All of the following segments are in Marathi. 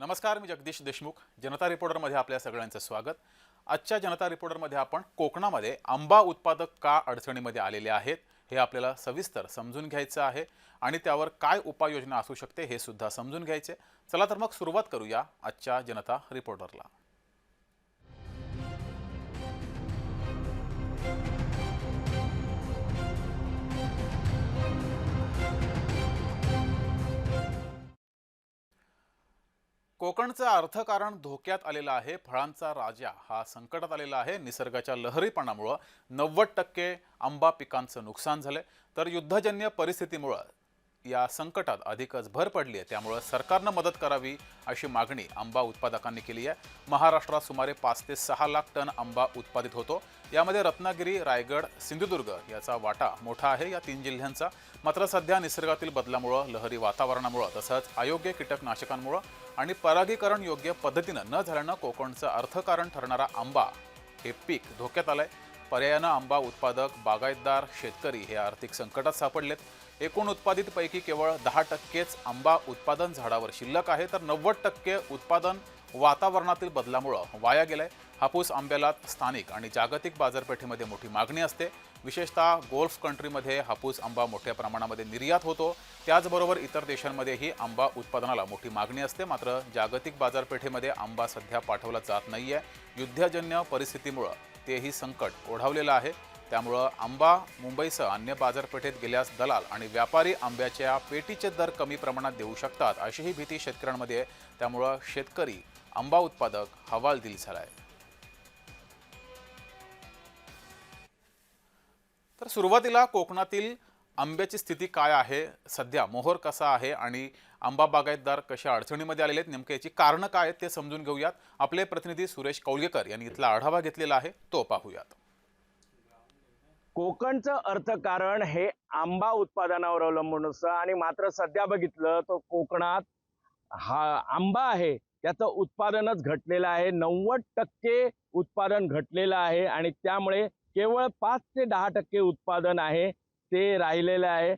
नमस्कार, मी जगदीश देशमुख. जनता रिपोर्टरमध्ये आपल्या सगळ्यांचं स्वागत. आजच्या जनता रिपोर्टरमध्ये आपण कोकणामध्ये आंबा उत्पादक का अडचणीमध्ये आलेले आहेत हे आपल्याला सविस्तर समजून घ्यायचं आहे आणि त्यावर काय उपाययोजना असू शकते हे सुद्धा समजून घ्यायचे. चला तर मग सुरुवात करूया आजच्या जनता रिपोर्टरला. कोकणचं अर्थकारण धोक्यात आलेलं आहे. फळांचा राजा हा संकटात आलेला आहे. निसर्गाच्या लहरीपणामुळे 90% आंबा पिकांचं नुकसान झालंय, तर युद्धजन्य परिस्थितीमुळे या संकटात अधिकच भर पडली आहे. त्यामुळे सरकारनं मदत करावी अशी मागणी आंबा उत्पादकांनी केली आहे. महाराष्ट्रात सुमारे 5 ते 6 लाख टन आंबा उत्पादित होतो. यामध्ये रत्नागिरी, रायगड, सिंधुदुर्ग याचा वाटा मोठा आहे या 3 जिल्ह्यांचा. मात्र सध्या निसर्गातील बदलामुळे, लहरी वातावरणामुळे तसंच अयोग्य कीटकनाशकांमुळे आणि परागीकरण योग्य पद्धतीनं न झाल्यानं कोकणचं अर्थकारण ठरणारा आंबा हे पीक धोक्यात आलंय. पर्यायानं आंबा उत्पादक, बागायतदार, शेतकरी हे आर्थिक संकटात सापडलेत. एकूण उत्पादित पैकी केवळ 10%च आंबा उत्पादन झाडावर शिल्लक आहे, तर 90% उत्पादन वातावरणातील बदलामुळे वाया गेलंय. हापूस आंब्याला स्थानिक आणि जागतिक बाजारपेठेमध्ये मोठी मागणी असते. विशेषतः गोल्फ कंट्रीमध्ये हापूस आंबा मोठ्या प्रमाणामध्ये निर्यात होतो. त्याचबरोबर इतर देशांमध्येही आंबा उत्पादनाला मोठी मागणी असते. मात्र जागतिक बाजारपेठेमध्ये आंबा सध्या पाठवला जात नाहीये. युद्धजन्य परिस्थितीमुळे तेही संकट ओढावलेलं आहे. त्यामुळं आंबा मुंबईसह अन्य बाजारपेठेत गेल्यास दलाल आणि व्यापारी आंब्याच्या पेटीचे दर कमी प्रमाणात देऊ शकतात अशीही भीती शेतकऱ्यांमध्ये आहे. त्यामुळं शेतकरी आंबा उत्पादक हवालदिल झालाय. तर सुरुवातीला कोकणातील आंब्याची स्थिती काय आहे, सध्या मोहर कसा आहे आणि आंबा बागायतदार कशा अडचणीमध्ये आलेले आहेत, नेमके याची कारणं काय आहेत ते समजून घेऊयात. आपले प्रतिनिधी सुरेश कौलगेकर यांनी इथला आढावा घेतलेला आहे, तो पाहूयात. कोकणचं अर्थकारण हे आंबा उत्पादनावर अवलंबून असतं आणि मात्र सध्या बघितलं तर कोकणात हा आंबा आहे त्याचं उत्पादनच घटलेलं आहे. 90% उत्पादन घटलेलं आहे आणि त्यामुळे केवळ 5 ते 10% उत्पादन आहे ते राहिलेलं आहे.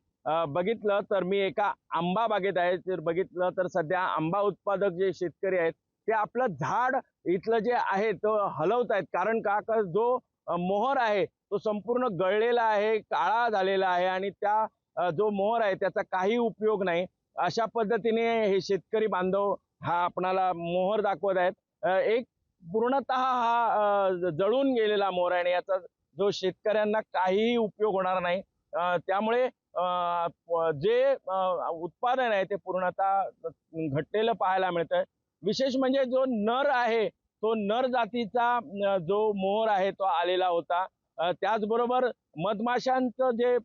बघितलं तर मी एका आंबा बागेत आहे, तर बघितलं तर सध्या आंबा उत्पादक जे शेतकरी आहेत ते आपलं झाड इथलं जे आहे तो हलवत आहेत. कारण का जो मोहर आहे तो संपूर्ण गळलेला आहे, काळा झालेला आहे आणि त्या जो मोहर आहे त्याचा काही उपयोग नाही. अशा पद्धतीने हे शेतकरी बांधव हा आपणाला मोहर दाखवत आहेत. एक पूर्णतः हा जळून गेलेला मोहर आहे आणि याचा जो शेतकऱ्यांना काहीही उपयोग होणार नाही. त्यामुळे जे उत्पादन आहे ते पूर्णतः घटलेलं पाहायला मिळतंय. विशेष म्हणजे जो नर आहे तो नर जातीचा जो मोहर आहे तो आलेला होता. त्याचबरोबर मधमाशांचं जे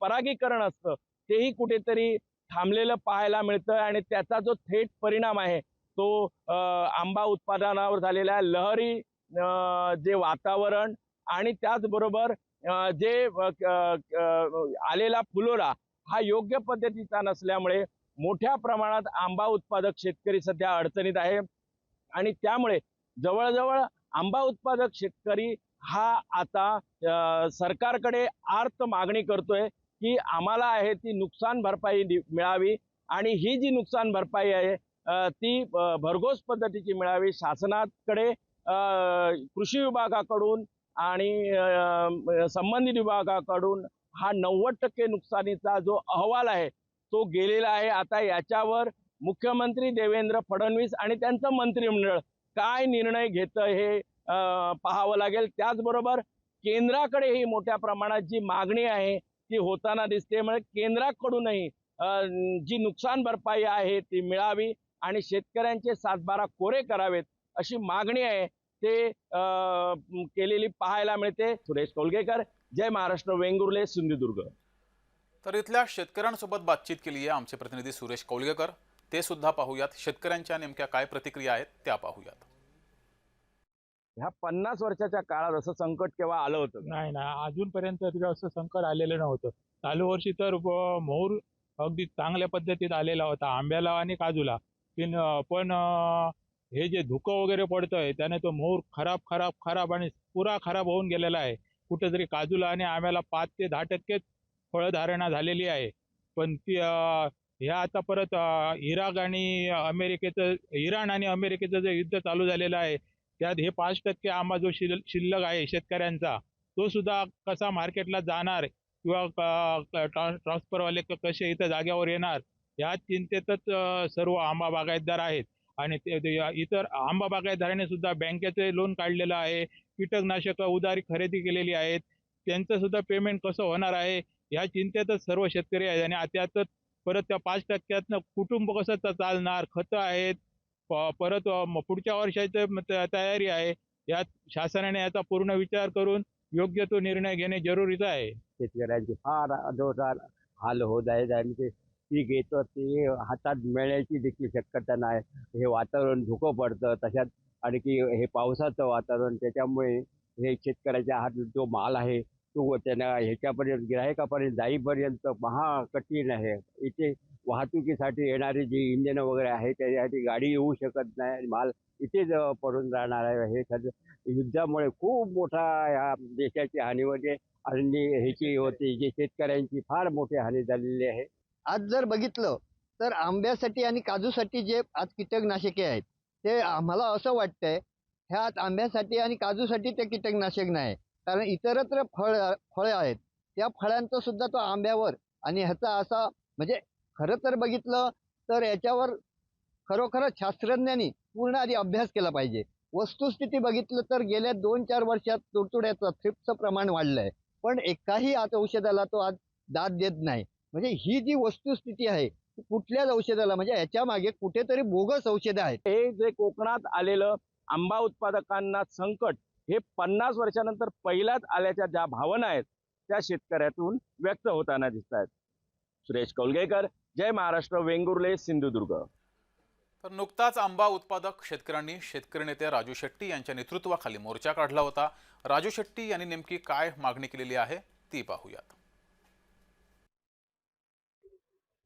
परागीकरण असतं तेही कुठेतरी थांबलेलं पाहायला मिळतं आणि त्याचा जो थेट परिणाम आहे तो आंबा उत्पादनावर झालेला आहे. लहरी जे वातावरण आणि त्याचबरोबर जे आलेला फुलोरा हा योग्य पद्धतीचा नसल्यामुळे मोठ्या प्रमाणात आंबा उत्पादक शेतकरी सध्या अडचणीत आहे आणि त्यामुळे जवळजवळ आंबा उत्पादक शेतकरी हा आता सरकारकडे आर्त मागणी करतोय की आम्हाला आहे ती नुकसान भरपाई मिळावी आणि ही जी नुकसान भरपाई आहे ती भरघोस पद्धतीची मिळावी. शासनाकडे कृषी विभागाकडून आणि संबंधित विभागाकडून हा 90% नुकसानीचा जो अहवाल आहे तो गेलेला आहे. आता याच्यावर मुख्यमंत्री देवेंद्र फडणवीस आणि त्यांचं मंत्रिमंडळ काय निर्णय घेतं हे पाहावं लागेल. त्याचबरोबर केंद्राकडेही मोठ्या प्रमाणात जी मागणी आहे ती होताना दिसते. म्हणजे केंद्राकडूनही जी नुकसान भरपाई आहे ती मिळावी आणि शेतकऱ्यांचे 7-12 कोरे करावेत अशी मागणी आहे ते केलेली पाहायला मिळते. सुरेश कौलगेकर, जय महाराष्ट्र, वेंगुर्ले, सिंधुदुर्ग. तर इथल्या शेतकऱ्यांसोबत बातचीत केली आहे आमचे प्रतिनिधी सुरेश कौलगेकर, ते सुद्धा पाहूयात. शेतकऱ्यांच्या नेमक्या काय प्रतिक्रिया आहेत त्या पाहूयात. ह्या 50 वर्षाच्या काळात असं संकट केव्हा आलं होतं का? नाही नाही, अजूनपर्यंत तरी असं संकट आलेलं नव्हतं. चालू वर्षी तर मोहर अगदी चांगल्या पद्धतीत आलेला होता आंब्याला आणि काजूला. पण हे जे धुकं वगैरे पडतंय त्याने तो मोहर खराब आणि पुरा खराब होऊन गेलेला आहे. कुठेतरी काजूला आणि आंब्याला 5 ते 10% फळधारणा झालेली आहे. पण ती ह्या आता परत इराण आणि अमेरिकेचं जे युद्ध चालू झालेलं आहे त्यात हे 5% आंबा जो शिल्लक आहे शेतकऱ्यांचा तो सुद्धा कसा मार्केटला जाणार किंवा ट्रान्सफरवाले कसे इथं जाग्यावर येणार या चिंतेतच सर्व आंबा बागायतदार आहेत. आणि इतर आंबा बागायतदारांनी सुद्धा बँकेचे लोन काढलेलं आहे, कीटकनाशक उधारी खरेदी केलेली आहेत, त्यांचं सुद्धा पेमेंट कसं होणार आहे या चिंतेतच सर्व शेतकरी आहेत. आणि त्यातच परत त्या 5%तनं कुटुंब कसं चालणार, खतं आहेत, परत पुढच्या वर्षाची तयारी आहे. यात शासनाने याचा पूर्ण विचार करून योग्य तो निर्णय घेणे जरुरीचं आहे. शेतकऱ्यांचे फार जोरदार हाल होत आहेत आणि ते पीक येतं ते हातात मिळण्याची देखील शक्यता नाही. हे वातावरण धुकं पडतं तशात आणखी हे पावसाचं वातावरण त्याच्यामुळे हे शेतकऱ्याच्या हातात जो माल आहे तो त्यांना ह्याच्यापर्यंत गिरायकापर्यंत जाईपर्यंत महा कठीण आहे. इथे वाहतुकीसाठी येणारी जी इंधनं वगैरे आहे त्याच्यासाठी गाडी येऊ शकत नाही आणि माल इथेच पडून राहणार आहे. हे सगळं युद्धामुळे खूप मोठा ह्या देशाची हानी म्हणजे आणि ह्याची होती जी शेतकऱ्यांची फार मोठी हानी झालेली आहे. आज जर बघितलं तर आंब्यासाठी आणि काजूसाठी जे आज कीटकनाशके आहेत ते आम्हाला असं वाटतंय ह्यात आंब्यासाठी आणि काजूसाठी ते कीटकनाशक नाही. कारण इतरत्र फळं आहेत त्या फळांचा सुद्धा तो आंब्यावर आणि ह्याचा असा म्हणजे खरं तर बघितलं तर याच्यावर खरोखरच शास्त्रज्ञांनी पूर्ण आधी अभ्यास केला पाहिजे. वस्तुस्थिती बघितलं तर गेल्या 2-4 वर्षात तुडतुड्याचं थ्रिप्सचं प्रमाण वाढलंय, पण एकाही आज औषधाला तो आज दाद देत नाही. म्हणजे ही जी वस्तुस्थिती आहे ती कुठल्याच औषधाला म्हणजे याच्या मागे कुठेतरी बोगस औषधं आहेत. हे जे कोकणात आलेलं आंबा उत्पादकांना संकट हे 50 वर्षानंतर पहिल्याच आल्याच्या ज्या भावना आहेत त्या शेतकऱ्यातून व्यक्त होताना दिसत आहेत. सुरेश कौलगेकर, जय महाराष्ट्र, वेंगुर्ले, सिंधुदुर्ग. तर नुकताच आंबा उत्पादक शेतकऱ्यांनी शेतकरी नेते राजू शेट्टी यांच्या नेतृत्वाखाली मोर्चा काढला होता. राजू शेट्टी यांनी नेमकी काय मागणी केलेली आहे ती पाहूयात.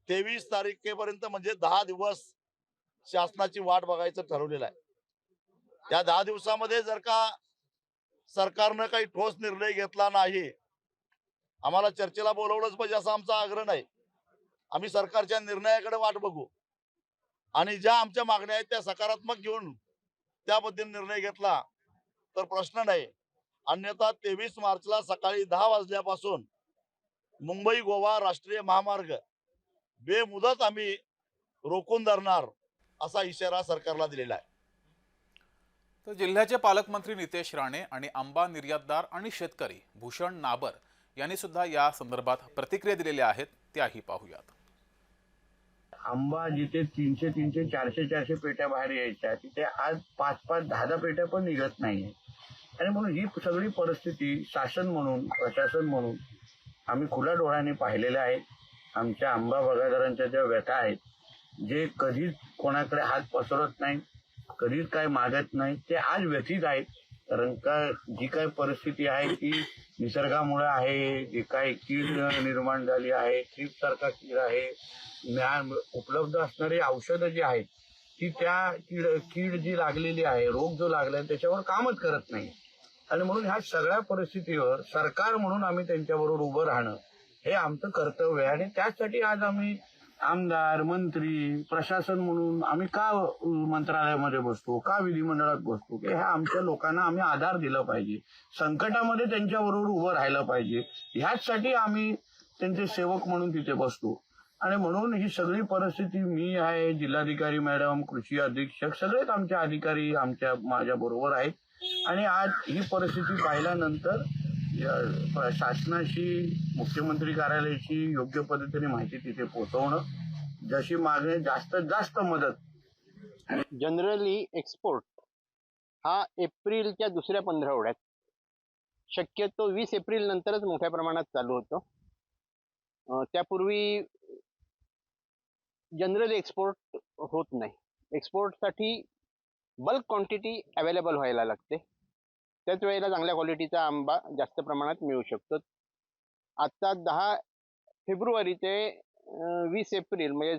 23 तारखेपर्यंत म्हणजे 10 दिवस शासनाची वाट बघायचं ठरवलेलं आहे. त्या 10 दिवसामध्ये जर का सरकारनं काही ठोस निर्णय घेतला नाही, आम्हाला चर्चेला बोलवलंच पाहिजे असा आमचा आग्रह नाही. आम्ही सरकारच्या निर्णयाकडे वाट बघू आणि ज्या आमच्या मागण्या आहेत त्या सकारात्मक घेऊन त्या पद्धतीने निर्णय घेतला तर प्रश्न नाही. अन्यथा 23 मार्चला सकाळी 10 वाजल्यापासून मुंबई गोवा राष्ट्रीय महामार्ग बेमुदत आम्ही रोखून धरणार असा इशारा सरकारला दिलेला आहे. तर जिल्ह्याचे पालकमंत्री नितेश राणे आणि आंबा निर्यातदार आणि शेतकरी भूषण नाबर यांनी सुद्धा या संदर्भात प्रतिक्रिया दिलेल्या आहेत, त्याही पाहूयात. आंबा जिथे 300, 400 पेट्या बाहेर यायच्या तिथे आज 5, 10 पेट्या पण निघत नाहीये. आणि म्हणून ही सगळी परिस्थिती शासन म्हणून प्रशासन म्हणून आम्ही खुल्या डोळ्याने पाहिलेल्या आहेत. आमच्या आंबा बागायतदारांच्या ज्या व्यथा आहेत, जे कधीच कोणाकडे हात पसरत नाही, कधीच काय मागत नाही, ते आज व्यथित आहेत. कारण का जी काय परिस्थिती आहे ती निसर्गामुळे आहे. जी काय कीड निर्माण झाली आहे, थ्रिप्स सारखा कीड आहे, उपलब्ध असणारी औषधं जी आहेत ती त्या कीड जी लागलेली आहे, रोग जो लागला आहे त्याच्यावर कामच करत नाही. आणि म्हणून ह्या सगळ्या परिस्थितीवर सरकार म्हणून आम्ही त्यांच्याबरोबर उभं राहणं हे आमचं कर्तव्य आहे. आणि त्यासाठी आज आम्ही आमदार, मंत्री, प्रशासन म्हणून आम्ही का मंत्रालयामध्ये बसतो, का विधिमंडळात बसतो, की ह्या आमच्या लोकांना आम्ही आधार दिला पाहिजे, संकटामध्ये त्यांच्याबरोबर उभं राहिलं पाहिजे. ह्याचसाठी आम्ही त्यांचे सेवक म्हणून तिथे बसतो. आणि म्हणून ही सगळी परिस्थिती मी आहे, जिल्हाधिकारी मॅडम, कृषी अधीक्षक सगळेच आमचे अधिकारी माझ्या बरोबर आहेत. आणि आज ही परिस्थिती पाहिल्यानंतर शासनाशी, मुख्यमंत्री कार्यालयाशी योग्य पद्धतीने माहिती तिथे पोहोचवणं, जशी मागणी जास्तीत जास्त मदत. जनरली एक्सपोर्ट हा एप्रिलच्या दुसऱ्या 15 आठवड्यात शक्यतो 20 एप्रिल नंतरच मोठ्या प्रमाणात चालू होतो. त्यापूर्वी जनरली एक्सपोर्ट होत नाही. एक्सपोर्टसाठी बल्क क्वांटिटी अवेलेबल व्हायला लागते. त्याच वेळेला चांगल्या क्वालिटीचा आंबा जास्त प्रमाणात मिळू शकतो. आता 10 फेब्रुवारी ते 20 एप्रिल म्हणजे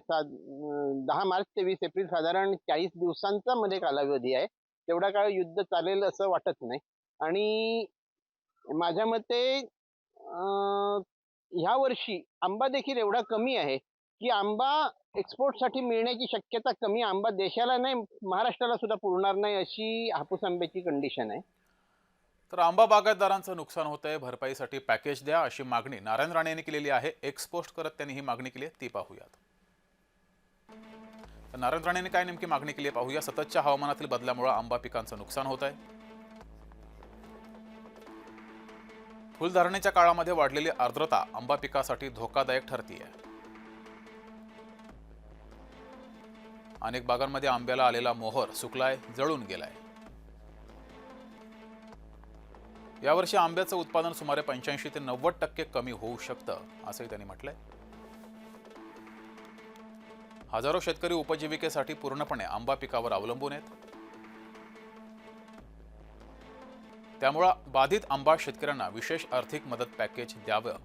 10 मार्च ते 20 एप्रिल साधारण 40 दिवसांचा मध्ये कालावधी आहे. तेवढा काळ युद्ध चालेल असं वाटत नाही. आणि माझ्या मते ह्या वर्षी आंबा देखील एवढा कमी आहे की आंबा एक्सपोर्टसाठी मिळण्याची शक्यता कमी. आंबा देशाला नाही, महाराष्ट्राला सुद्धा पुरणार नाही अशी हापूस आंब्याची कंडिशन आहे. तर आंबा बागायतदारांचं नुकसान होत आहे, भरपाईसाठी पॅकेज द्या अशी मागणी नारायण राणे यांनी केलेली आहे. एक्स पोस्ट करत त्यांनी ही मागणी केली आहे, ती पाहूयात. तर नारायण राणे यांनी काय नेमकी मागणी केली आहे पाहूया. सततच्या हवामानातील बदलामुळे आंबा पिकांचं नुकसान होत आहे. फुलधारणेच्या काळामध्ये वाढलेली आर्द्रता आंबा पिकासाठी धोकादायक ठरतीये. अनेक बागांमध्ये आंब्याला आलेला मोहर सुकलाय, जळून गेलाय. यावर्षी आंब्याचं उत्पादन सुमारे 85 ते 90% कमी होऊ शकतं असंही त्यांनी म्हटलंय. हजारो शेतकरी उपजीविकेसाठी पूर्णपणे आंबा पिकावर अवलंबून आहेत. त्यामुळं बाधित आंबा शेतकऱ्यांना विशेष आर्थिक मदत पॅकेज द्यावं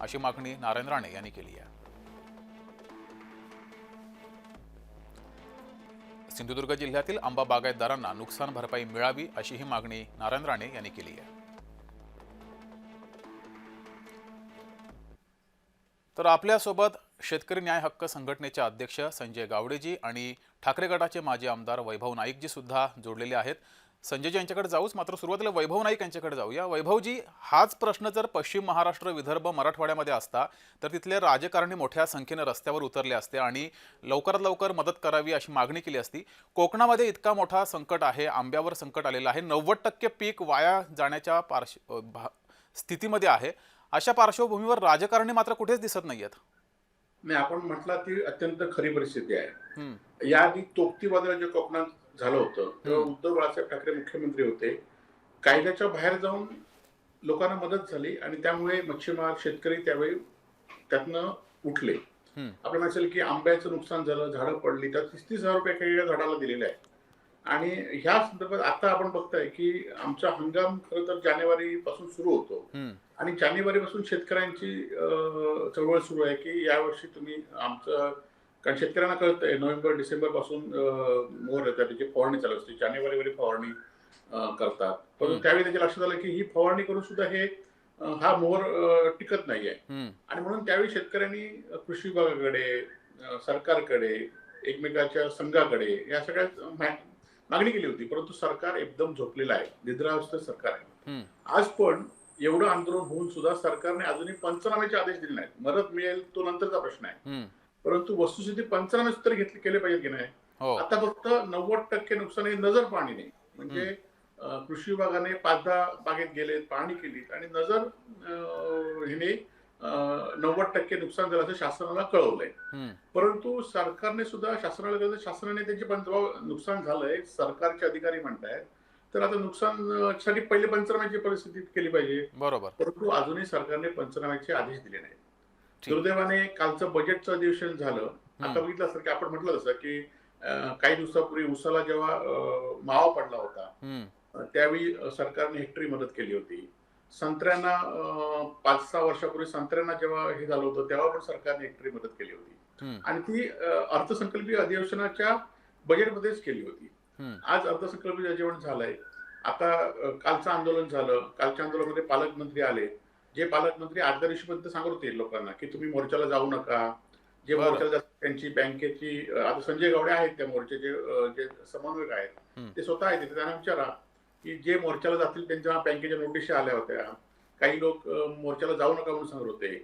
अशी मागणी नारायण राणे यांनी केली आहे. सिंधुदुर्ग जिल्ह्यातील आंबा बागायतदारांना नुकसान भरपाई मिळावी अशी ही मागणी नारायण राणे यांनी केली आहे. तर आपल्यासोबत शेतकरी न्याय हक्क संघटनेचे अध्यक्ष संजय गावडेजी आणि ठाकरे गटाचे माजी आमदार वैभव नाईकजी सुद्धा जोडलेले आहेत. संजयजी यांच्याकडे जाऊच, मात्र सुरुवातीला वैभव नाईक यांच्याकडे जाऊया. वैभवजी, हाच प्रश्न जर पश्चिम महाराष्ट्र, विदर्भ, मराठवाड्यामध्ये असता तर तिथले राजकारणी मोठ्या संख्येने रस्त्यावर उतरले असते आणि लवकरात लवकर मदत करावी अशी मागणी केली असती. कोकणामध्ये इतका मोठा संकट आहे, आंब्यावर संकट आलेलं आहे, 90% पीक वाया जाण्याच्या स्थितीमध्ये आहे. अशा पार्श्वभूमीवर राजकारणी मात्र कुठेच दिसत नाहीयेत. नाही, आपण म्हटलं ती अत्यंत खरी परिस्थिती आहे. याआधी तोक्ती वादळ जे कोकणात झालं होतं तेव्हा उद्धव बाळासाहेब ठाकरे मुख्यमंत्री होते. कायद्याच्या बाहेर जाऊन लोकांना मदत झाली आणि त्यामुळे मच्छीमार शेतकरी त्यावेळी त्यातनं उठले. आपल्याला असेल की आंब्याचं नुकसान झालं, झाडं पडली, त्या 30,000 रुपये काही झाडाला दिलेले आहेत. आणि ह्या संदर्भात आता आपण बघताय की आमचा हंगाम खरं तर जानेवारी पासून सुरू होतो आणि जानेवारी पासून शेतकऱ्यांची चळवळ सुरू आहे की यावर्षी तुम्ही आमचं, कारण शेतकऱ्यांना कळतंय नोव्हेंबर डिसेंबर पासून मोहर येतात, त्याची फवारणी चालू असते, जानेवारीमध्ये फवारणी करतात. परंतु त्यावेळी त्याच्या लक्षात आलं की ही फवारणी करून सुद्धा हा मोहर टिकत नाहीये आणि म्हणून त्यावेळी शेतकऱ्यांनी कृषी विभागाकडे, सरकारकडे, एकमेकाच्या संघाकडे या सगळ्या मागणी केली होती. परंतु सरकार एकदम झोपलेलं आहे, निद्रावस्थेत सरकार आहे. आज पण एवढं आंदोलन होऊन सुद्धा सरकारने अजूनही पंचनाम्याचे आदेश दिले नाहीत. मदत मिळेल तो नंतरचा प्रश्न आहे, परंतु वस्तुस्थिती पंचनामे तर केले पाहिजे की नाही. आता फक्त 90% नुकसान हे नजर पाहणी नाही, म्हणजे कृषी विभागाने 5-10 बागेत गेले, पाहणी केली आणि नजर हिने 90% नुकसान झालं असं शासनाला कळवलंय. परंतु सरकारने सुद्धा शासनाला कळवलं, शासनाने त्याचे नुकसान झालंय, सरकारचे अधिकारी म्हणतायत तर आता नुकसानसाठी पहिले पंचनाम्याची परिस्थिती केली पाहिजे. बरोबर. परंतु अजूनही सरकारने पंचनाम्याचे आदेश दिले नाहीत. दुर्दैवाने कालचं बजेटचं अधिवेशन झालं. आता बघितलं असं की आपण म्हटलं तसं की काही दिवसापूर्वी उसाला जेव्हा मावा पडला होता त्यावेळी सरकारने हेक्टरी मदत केली होती. संत्र्यांना 5-6 वर्षापूर्वी संत्र्यांना जेव्हा हे झालं होतं तेव्हा पण सरकारने हेक्टरी मदत केली होती आणि ती अर्थसंकल्पीय अधिवेशनाच्या बजेटमध्येच केली होती. आज अर्थसंकल्पीय अधिवेशन झालंय. आता कालचं आंदोलन झालं, कालच्या आंदोलनामध्ये पालकमंत्री आले. जे पालकमंत्री आदल्या दिवशीपर्यंत सांगत होते लोकांना की तुम्ही मोर्चाला जाऊ नका, जे मोर्चाला जातात त्यांची बँकेची, आता संजय गावडे आहेत त्या मोर्चाचे जे समन्वयक आहेत ते स्वतः आहेत, त्यांना विचारा की जे मोर्चाला जातील त्यांच्या बँकेच्या नोटिशी आल्या होत्या. काही लोक मोर्चाला जाऊ नका म्हणून सांगत होते,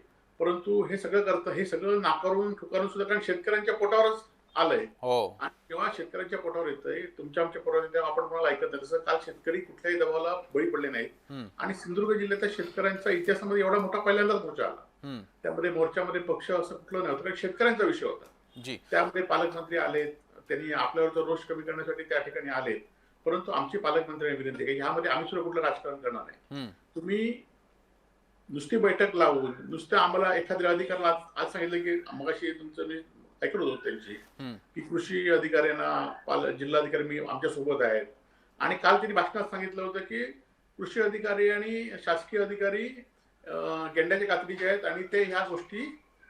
परंतु हे सगळं नाकारून ठुकारून सुद्धा, कारण शेतकऱ्यांच्या पोटावरच आलंय आणि जेव्हा शेतकऱ्यांच्या पोटावर येतंय, तुमच्या आमच्या पोटावर तेव्हा आपण कोणाला ऐकत नाही. तसं काल शेतकरी कुठल्याही दबावाला बळी पडले नाहीत आणि सिंधुदुर्ग जिल्ह्याच्या शेतकऱ्यांचा इतिहासामध्ये एवढा मोठा पहिल्यांदाच मोर्चा आला. त्यामध्ये मोर्चामध्ये पक्ष असं कुठलं नव्हतं, कारण शेतकऱ्यांचा विषय होता. त्यामध्ये पालकमंत्री आले, त्यांनी आपल्यावरचा रोष कमी करण्यासाठी त्या ठिकाणी आले. परंतु आमची पालकमंत्र्यांनी विनंती की ह्यामध्ये आम्ही सुद्धा कुठलं राजकारण करणार नाही. तुम्ही नुसती बैठक लावून नुसतं आम्हाला एखाद्या अधिकाऱ्याला आज सांगितलं की मगाशी तुमचं मी ऐकत होतो त्यांची की कृषी अधिकाऱ्यांना जिल्हाधिकारी मी आमच्या सोबत आहेत आणि काल त्यांनी भाषणात सांगितलं होतं की कृषी अधिकारी आणि शासकीय अधिकारी गेंड्याच्या कातडीचे आहेत आणि ते ह्या गोष्टी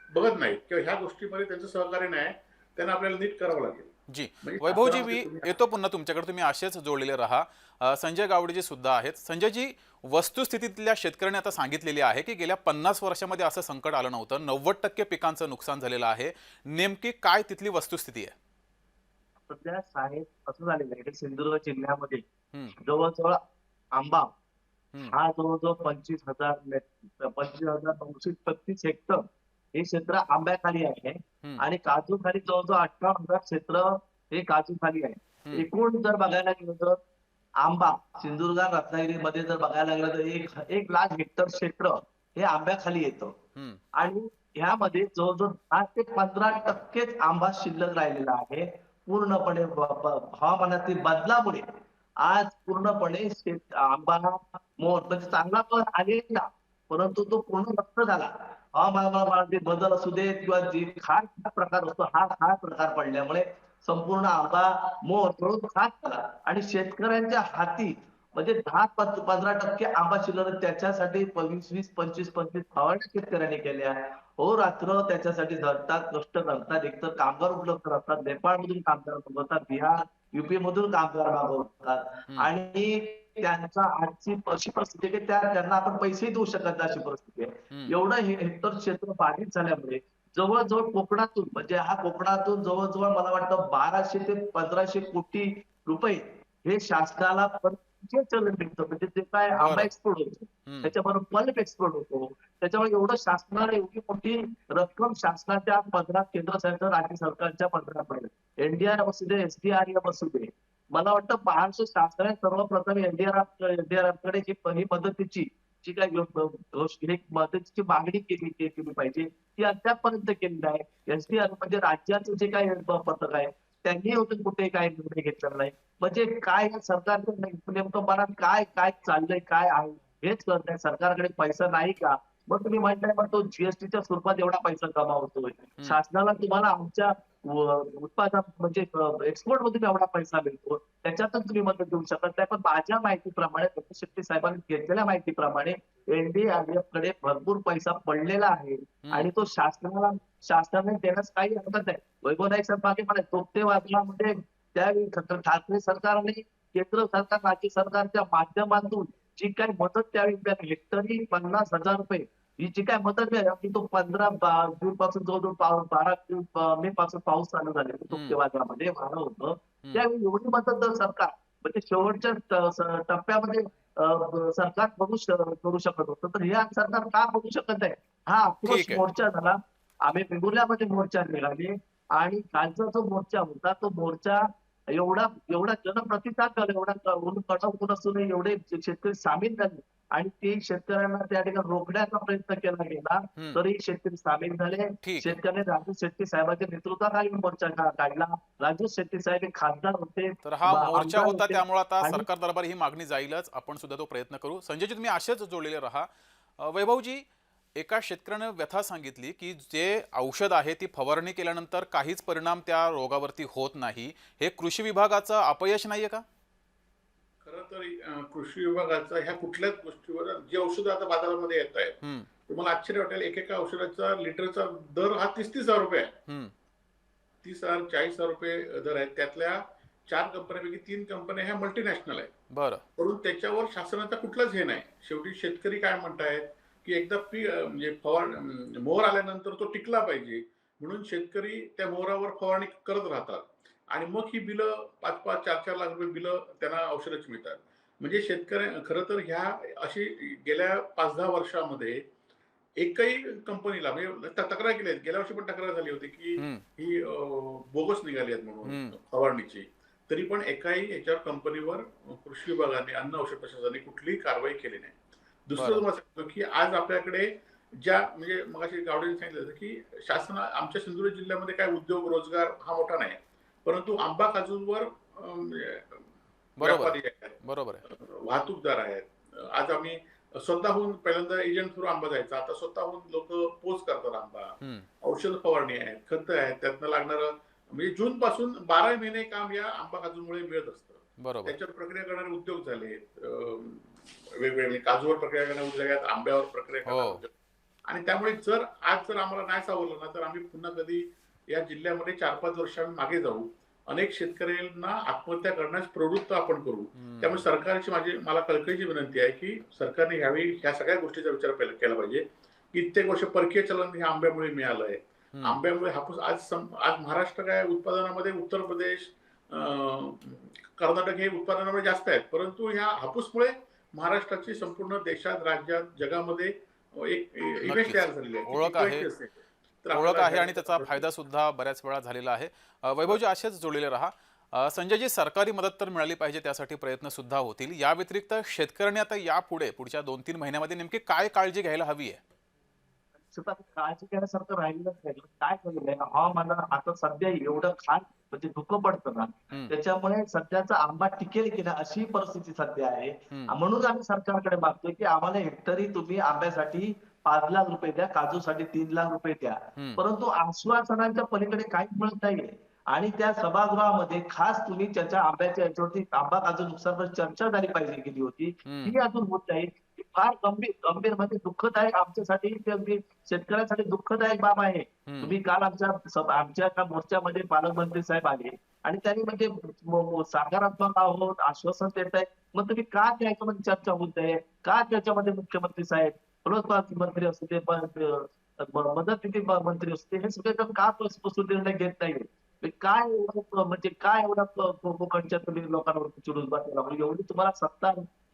बघत नाहीत किंवा ह्या गोष्टीमध्ये त्यांचं सहकार्य नाही, त्यांना आपल्याला नीट करावं लागेल. जी म्हणजे वैभवजी, शासनामध्ये मी तुम्ही येतो पुन्हा तुमच्याकडे, तुम्ही असेच जोडलेले राहा. संजय गावडेजी सुद्धा आहेत. संजयजी, वस्तुस्थितीतल्या शेतकऱ्यांनी आता सांगितलेली आहे की गेल्या 50 वर्षामध्ये असं संकट आलं नव्हतं, 90% पिकांचं नुकसान झालेलं आहे. नेमकी काय तिथली वस्तुस्थिती आहे? सध्या साहेब असं झालेलं आहे की सिंधुदुर्ग जिल्ह्यामध्ये हम्म, जवळजवळ आंबा हम्म, हा जवळजवळ 25,935 हेक्टर हे क्षेत्र आंब्याखाली आहे हम्म, आणि काजू खाली जवळजवळ 18,000 क्षेत्र हे काजू खाली आहे. हम्म, एकूण जर बघायला गेलं तर आंबा सिंधुदुर्ग रत्नागिरीमध्ये जर बघायला गेलं तर एक लाख हेक्टर क्षेत्र हे आंब्याखाली येतं हम्म, आणि ह्यामध्ये जवळजवळ 10 ते 15% आंबा शिल्लक राहिलेला आहे. पूर्णपणे हवामानातील बदलामुळे आज पूर्णपणे आंबा मोर म्हणजे चांगला पण आलेला, परंतु तो पूर्ण नष्ट झाला. हवामानामध्ये बदल असू देत किंवा जे खास प्रकार असतो हा खास प्रकार पडल्यामुळे संपूर्ण आंबा मोर जळून खाक झाला आणि शेतकऱ्यांच्या हाती म्हणजे 10-15% आंबा शिल्लक आहे. त्याच्यासाठी 20-25 फवारणी शेतकऱ्यांनी केल्या. हो रात्र त्याच्यासाठी झटतात, कष्ट करतात. एकतर कामगार उपलब्ध असतात, नेपाळमधून कामगार मागवतात, बिहार, युपी मधून कामगार मागवतात हम्म, आणि त्यांचा आजची अशी परिस्थिती आहे की त्यांना आपण पैसेही देऊ शकत नाही अशी परिस्थिती आहे. हम्म, एवढं हे हेक्टर क्षेत्र बाधित झाल्यामुळे जवळजवळ कोकणातून म्हणजे हा कोकणातून जवळजवळ मला वाटतं 1200 ते 1500 कोटी रुपये हे शासनाला परतीचे चलन मिळतं. म्हणजे जे काय आंबा बरं, एक्सपोर्ट होतो हम्म, त्याच्याबरोबर पल्प एक्सपोर्ट होतो. त्याच्यामुळे एवढं शासनाला एवढी मोठी रक्कम शासनाच्या पदरात केंद्र सरकार राज्य सरकारच्या पदरात पडेल. एनडीआरएफ असू दे, एसडीआरएफ असू दे, मला वाटतं महाराष्ट्र शासनाने सर्वप्रथम एनडीआरएफ कडे ही मदतीची जी काही मदतीची मागणी केली पाहिजे ती अद्यापपर्यंत केली नाही. एसडीआरएफ म्हणजे राज्याचं जे काही पथक आहे त्यांनी अजून कुठे काही निर्णय घेतलेला नाही. म्हणजे काय या सरकारचं नेमकं मनात काय काय चाललंय काय आहे हेच कळत नाही. सरकारकडे पैसा नाही का? मग तुम्ही म्हणताय मग तो जीएसटीच्या स्वरूपात एवढा पैसा जमा होतोय. शासनाला तुम्हाला आमच्या उत्पादन म्हणजे एक्सपोर्ट मधून एवढा पैसा मिळतो त्याच्यातून तुम्ही मदत देऊ शकत नाही. पण माझ्या माहितीप्रमाणे डॉक्टर शेट्टी साहेबांनी घेतलेल्या माहितीप्रमाणे एनडीआरएफ कडे भरपूर पैसा पडलेला आहे हम्म, आणि तो शासनाने देण्यास काही हरकत नाही. वैभव नाईक साहेब मागे म्हणाले तोपते वादळामध्ये त्यावेळी ठाकरे सरकारने केंद्र सरकार राज्य सरकारच्या माध्यमातून जी काही मदत त्यावेळी मिळाली हेक्टरी 50,000 रुपये ही जी काय मदत मिळाली ती तो 15 जून पासून जवळजवळ 12 मे पासून पाऊस चालू झाले हम्म, वादळामध्ये वारं होतं. हम्म, त्यावेळी एवढी मदत जर सरकार म्हणजे शेवटच्या टप्प्यामध्ये सरकार करू शकत होतं तर हे आज सरकार का करू शकत नाही? हा आक्रोश ठीक आहे. मोर्चा झाला. आम्ही वेंगुर्ल्यामध्ये मोर्चा निघाले आणि कालचा जो मोर्चा होता तो मोर्चा एवढा एवढा जनप्रतिसाद झाला, एवढा कडक ऊन असूनही एवढे शेतकरी सामील झाले आणि ते शेतकऱ्यांना त्या ठिकाणी रोखण्याचा प्रयत्न केला गेला हम्म, तरी शेतकरी सामील झाले. ठीक आहे. शेतकऱ्यांनी राजू शेट्टी साहेबांच्या नेतृत्वाखाली मोर्चा काढला. राजू शेट्टी साहेब हे खासदार होते, तर हा मोर्चा आमदार होता, होते त्यामुळे आता आणि सरकार दरबार ही मागणी जाईलच. आपण सुद्धा तो प्रयत्न करू. संजयजी, तुम्ही असेच जोडलेले राहा. वैभवजी, एका शेतकऱ्याने व्यथा सांगितली की जे औषध आहे ती फवारणी केल्यानंतर काहीच परिणाम त्या रोगावरती होत नाही. हे कृषी विभागाचं अपयश नाहीये का? खरं तर कृषी विभागाचा ह्या कुठल्याच गोष्टीवर जी औषधं आता बाजारामध्ये येत आहेत हम्म, तुम्हाला आश्चर्य वाटेल एकेका औषधाचा लिटरचा दर हा 30,000 रुपये आहे. हम्म, 30,000 40,000 रुपये दर आहेत. त्यातल्या 4 कंपन्यापैकी 3 कंपन्या ह्या मल्टीनॅशनल आहेत. बरं, म्हणून त्याच्यावर शासनाचा कुठलाच हे नाही. शेवटी शेतकरी काय म्हणतायत की एकदा म्हणजे मोहर आल्यानंतर तो टिकला पाहिजे म्हणून शेतकरी त्या मोहरावर फवारणी करत राहतात आणि मग ही बिलं 5-5 4-4 लाख रुपये बिलं त्यांना औषधाची मिळतात. म्हणजे शेतकऱ्या खरं तर ह्या अशी गेल्या 5-10 वर्षामध्ये एकही कंपनीला म्हणजे तक्रार केली आहेत. गेल्या वर्षी पण तक्रार झाली होती की हम्म, ही बोगस निघाली आहेत म्हणून हम्म, फवारणीची. तरी पण एकाही याच्यावर कंपनीवर कृषी विभागाने अन्न औषध प्रशासनाने कुठलीही कारवाई केली नाही. दुसरं बरं, तुम्हाला सांगतो की आज आपल्याकडे ज्या म्हणजे मगाशी गावडेने सांगितलं होतं की शासन आमच्या सिंधुदुर्ग जिल्ह्यामध्ये काय उद्योग रोजगार हा मोठा नाही परंतु आंबा काजूवर बरोबर व्यापारी आहे, आहेत, बरोबर आहे. वाहतूकदार आहेत. आज आम्ही स्वतःहून पहिल्यांदा एजंट थ्रू आंबा जायचा, आता स्वतःहून लोक पोच करतात आंबा. हम्म, औषध फवारणी आहेत, खत आहेत, त्यातनं लागणारं म्हणजे जून पासून 12 महिने काम या आंबा काजूमुळे मिळत असतं. बरोबर. त्याच्यावर प्रक्रिया करणारे उद्योग झाले, वेगवेगळे काजूवर प्रक्रिया करणारे उद्योग आहेत, आंब्यावर प्रक्रिया करणारे हो. उद्योग. आणि त्यामुळे आज जर आम्हाला नाही सावरलं ना तर आम्ही पुन्हा कधी या जिल्ह्यामध्ये 4-5 वर्ष आम्ही मागे जाऊ. अनेक शेतकऱ्यांना आत्महत्या करण्यास प्रवृत्त आपण करू. त्यामुळे सरकारची मला कळकळीची विनंती आहे की सरकारने यावेळी ह्या सगळ्या गोष्टीचा विचार केला पाहिजे. कित्येक वर्ष परकीय चलन हे आंब्यामुळे मिळालं आहे. आंब्यामुळे हापूस आज महाराष्ट्र काय उत्पादनामध्ये उत्तर प्रदेश, कर्नाटक हे उत्पादनामध्ये जास्त आहेत, परंतु ह्या हापूसमुळे महाराष्ट्राची संपूर्ण देशात, राज्यात, जगामध्ये एक इमेज तयार झालेली आहे, ओळख आहे. तर ओळख आपल्याला आहे आणि त्याचा फायदा सुद्धा बऱ्याच वेळा झालेला आहे. वैभवजी असेच जोडलेले राहा. संजयजी, सरकारी मदत तर मिळाली पाहिजे, त्यासाठी प्रयत्न सुद्धा होतील. या व्यतिरिक्त शेतकऱ्यांनी आता यापुढे पुढच्या 2-3 महिन्यामध्ये नेमकी काय काळजी घ्यायला हवी आहे? काळजी घेण्यासारखं राहिलेलंच नाही. काय केलेलं आहे हवामानानं आता सध्या एवढं खान म्हणजे धुकं पडतं ना, त्याच्यामुळे सध्याचा आंबा टिकेल की नाही अशी परिस्थिती सध्या आहे. म्हणून आम्ही सरकारकडे मागतोय की आम्हाला हेक्टरी तुम्ही आंब्यासाठी 5 लाख रुपये द्या, काजूसाठी 3 लाख रुपये द्या. परंतु आश्वासनांच्या पलीकडे काहीच मिळत नाहीये. आणि त्या सभागृहामध्ये खास तुम्ही त्याच्या आंब्याच्या याच्यावरती आंबा काजू नुकसानवर चर्चा झाली पाहिजे गेली होती, ही अजून होत नाही. फार गंभीर म्हणजे दुःखदायक आमच्यासाठी, शेतकऱ्यांसाठी दुःखदायक बाब आहे. तुम्ही काल आमच्या मोर्चामध्ये पालकमंत्री साहेब आले आणि त्यांनी म्हणजे सकारात्मक आहोत आश्वासन देत आहे. मग तुम्ही का त्याच्यामध्ये चर्चा होत आहे? का त्याच्यामध्ये मुख्यमंत्री साहेब, फलोत्पादन मंत्री असू दे, मदत निधी मंत्री असू दे, हे सगळे का निर्णय घेत नाहीये? काय एवढा कोकणच्या तुम्ही लोकांवरती चिडून बसला? म्हणजे एवढी तुम्हाला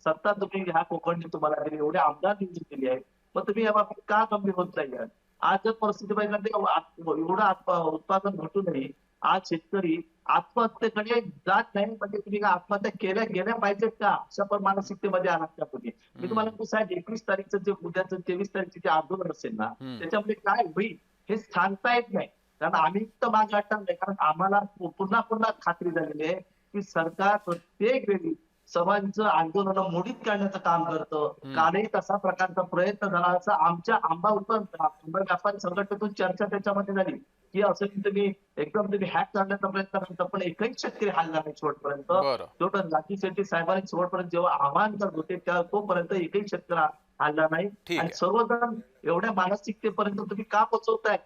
सत्ता तुम्ही ह्या कोकणची तुम्हाला दिली, एवढे आमदार निवडून दिली आहे, मग तुम्ही या बाबतीत का गंभीर होत नाही? आज जर परिस्थिती पाहिजे एवढं उत्पादन घटूनही आज शेतकरी आत्महत्येकडे जात नाही. म्हणजे तुम्ही आत्महत्या गेल्या पाहिजेत का अशा पण मानसिकतेमध्ये आलात का तुम्ही? मी तुम्हाला साहेब 21 तारीखचं जे उद्याचं 23 तारीखचे जे आंदोलन असेल ना, त्याच्यामध्ये काय होईल हे सांगता येत नाही. कारण आम्ही तर मागे हटणार नाही, कारण आम्हाला पुन्हा खात्री झालेली आहे की सरकार प्रत्येक वेळी समाजाचं आंदोलन मोडीत काढण्याचं काम करतं. कालही तसा प्रकारचा प्रयत्न झाला, असं आमच्या आंबा व्यापारी संघटनेतून चर्चा त्याच्यामध्ये झाली की असं की तुम्ही हॅक करण्याचा प्रयत्न करता, पण एकही शेतकरी हल्ला नाही शेवटपर्यंत. शेवट राजू शेट्टी साहेबांनी शेवटपर्यंत जेव्हा आव्हान करत होते तोपर्यंत एकही शेतकरी हल्ला नाही. आणि सर्वजण एवढ्या मानसिकतेपर्यंत तुम्ही का पोहोचवताय?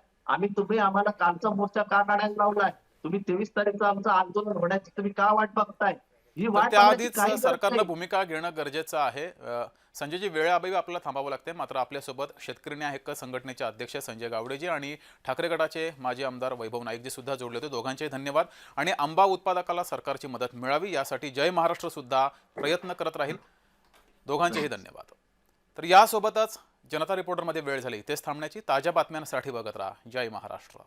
तुम्ही आम्हाला कालचा मोर्चा का काढायला लावलाय? तुम्ही 23 तारीखचं आमचं आंदोलन होण्याची तुम्ही का वाट बघताय? ही वाट त्याआधीच सरकारनं भूमिका घेणं गरजेचं आहे. संजयजी, वेळेअभावी आपल्याला थांबावं लागते, मात्र आपल्यासोबत शेतकरी न्याय हक्क संघटनेचे अध्यक्ष संजय गावडेजी आणि ठाकरे गटाचे माजी आमदार वैभव नाईकजी सुद्धा जोडले होते. दोघांचेही धन्यवाद. आणि आंबा उत्पादकाला सरकारची मदत मिळावी यासाठी जय महाराष्ट्र सुद्धा प्रयत्न करत राहील. दोघांचेही धन्यवाद. तर यासोबतच जनता रिपोर्टरमध्ये वेळ झाली तेच थांबण्याची. ताज्या बातम्यांसाठी बघत राहा जय महाराष्ट्र.